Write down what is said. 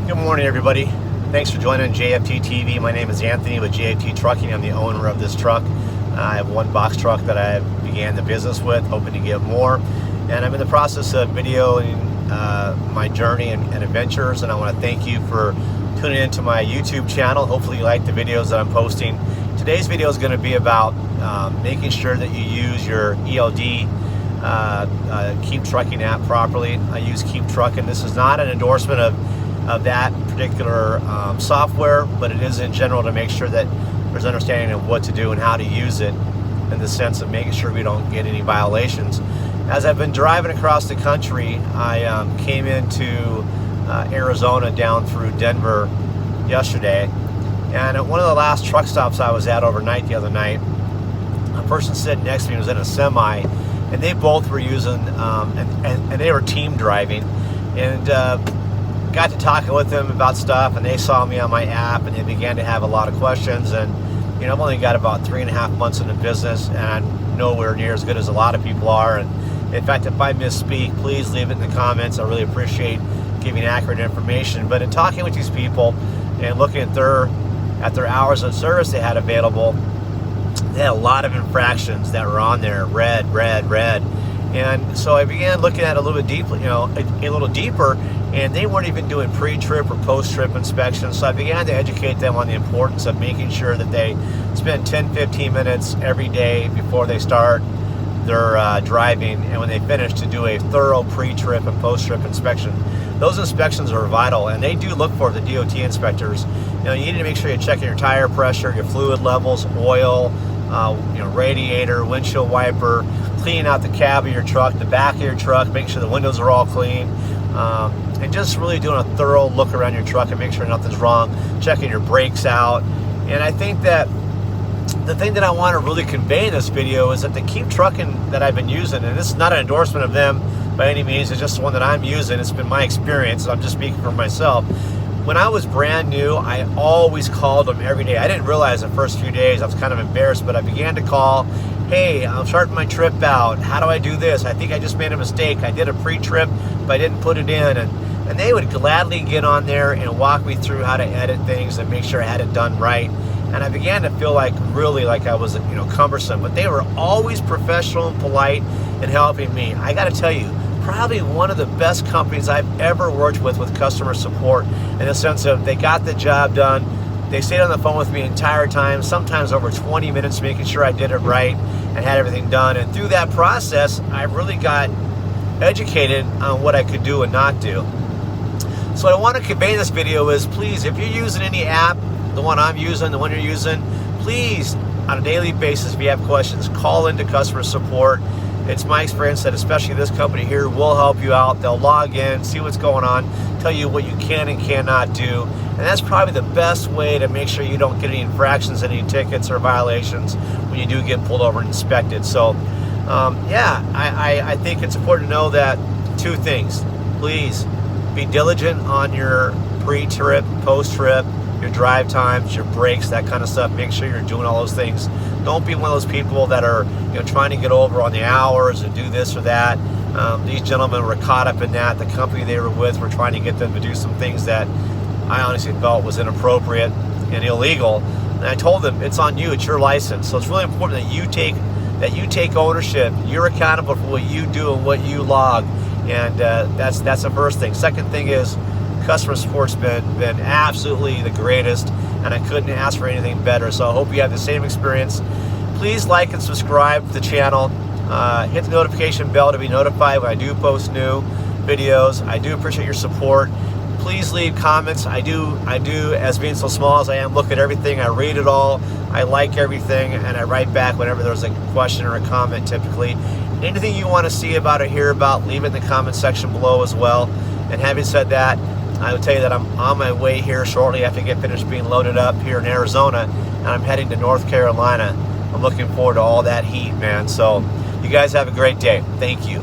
Good morning, everybody. Thanks for joining JFT TV. My name is Anthony with JFT Trucking. I'm the owner of this truck. I have one box truck that I began the business with, hoping to get more. And I'm in the process of videoing my journey and adventures, and I want to thank you for tuning into my YouTube channel. Hopefully you like the videos that I'm posting. Today's video is going to be about making sure that you use your ELD KeepTruckin app properly. I use KeepTruckin. This is not an endorsement of that particular software, but it is in general to make sure that there's understanding of what to do and how to use it, in the sense of making sure we don't get any violations. As I've been driving across the country, I came into Arizona down through Denver yesterday, and at one of the last truck stops I was at overnight the other night, a person sitting next to me was in a semi, and they both were using, and they were team driving, and got to talking with them about stuff, and they saw me on my app, and they began to have a lot of questions. And you know, I've only got about 3.5 months in the business, and I'm nowhere near as good as a lot of people are. And in fact, if I misspeak, please leave it in the comments. I really appreciate giving accurate information. But in talking with these people and looking at their hours of service they had available, they had a lot of infractions that were on there, red. And so I began looking at it a little bit deeply, a little deeper, and they weren't even doing pre-trip or post-trip inspections. So I began to educate them on the importance of making sure that they spend 10-15 minutes every day before they start their driving, and when they finish, to do a thorough pre-trip and post-trip inspection. Those inspections are vital, and they do look for the DOT inspectors. You need to make sure you're checking your tire pressure, your fluid levels, oil, radiator, windshield wiper, cleaning out the cab of your truck, the back of your truck, making sure the windows are all clean, and just really doing a thorough look around your truck and make sure nothing's wrong, checking your brakes out. And I think that the thing that I want to really convey in this video is that the KeepTruckin that I've been using, and this is not an endorsement of them by any means, it's just the one that I'm using. It's been my experience, and I'm just speaking for myself. When I was brand new, I always called them every day. I didn't realize the first few days, I was kind of embarrassed, but I began to call, hey, I'm starting my trip out. How do I do this? I think I just made a mistake. I did a pre-trip, but I didn't put it in. And they would gladly get on there and walk me through how to edit things and make sure I had it done right. And I began to feel really like I was, cumbersome. But they were always professional and polite in helping me. I got to tell you, probably one of the best companies I've ever worked with customer support, in the sense of they got the job done. They stayed on the phone with me the entire time, sometimes over 20 minutes, making sure I did it right and had everything done. And through that process, I really got educated on what I could do and not do. So what I want to convey in this video is, please, if you're using any app, the one I'm using, the one you're using, please, on a daily basis, if you have questions, call into customer support. It's my experience that especially this company here will help you out. They'll log in, see what's going on, tell you what you can and cannot do. And that's probably the best way to make sure you don't get any infractions, any tickets or violations when you do get pulled over and inspected. So, I think it's important to know that two things. Please be diligent on your pre-trip, post-trip, your drive times, your brakes, that kind of stuff. Make sure you're doing all those things. Don't be one of those people that are trying to get over on the hours and do this or that. These gentlemen were caught up in that. The company they were with were trying to get them to do some things that I honestly felt was inappropriate and illegal. And I told them, it's on you, it's your license. So it's really important that you take ownership. You're accountable for what you do and what you log. And that's the first thing. Second thing is, customer support's been absolutely the greatest, and I couldn't ask for anything better. So I hope you have the same experience. Please like and subscribe to the channel. Hit the notification bell to be notified when I do post new videos. I do appreciate your support. Please leave comments. I do, as being so small as I am, look at everything. I read it all. I like everything, and I write back whenever there's a question or a comment, typically. Anything you want to see about or hear about, leave it in the comment section below as well. And having said that, I will tell you that I'm on my way here shortly after I get finished being loaded up here in Arizona, and I'm heading to North Carolina. I'm looking forward to all that heat, man. So you guys have a great day. Thank you.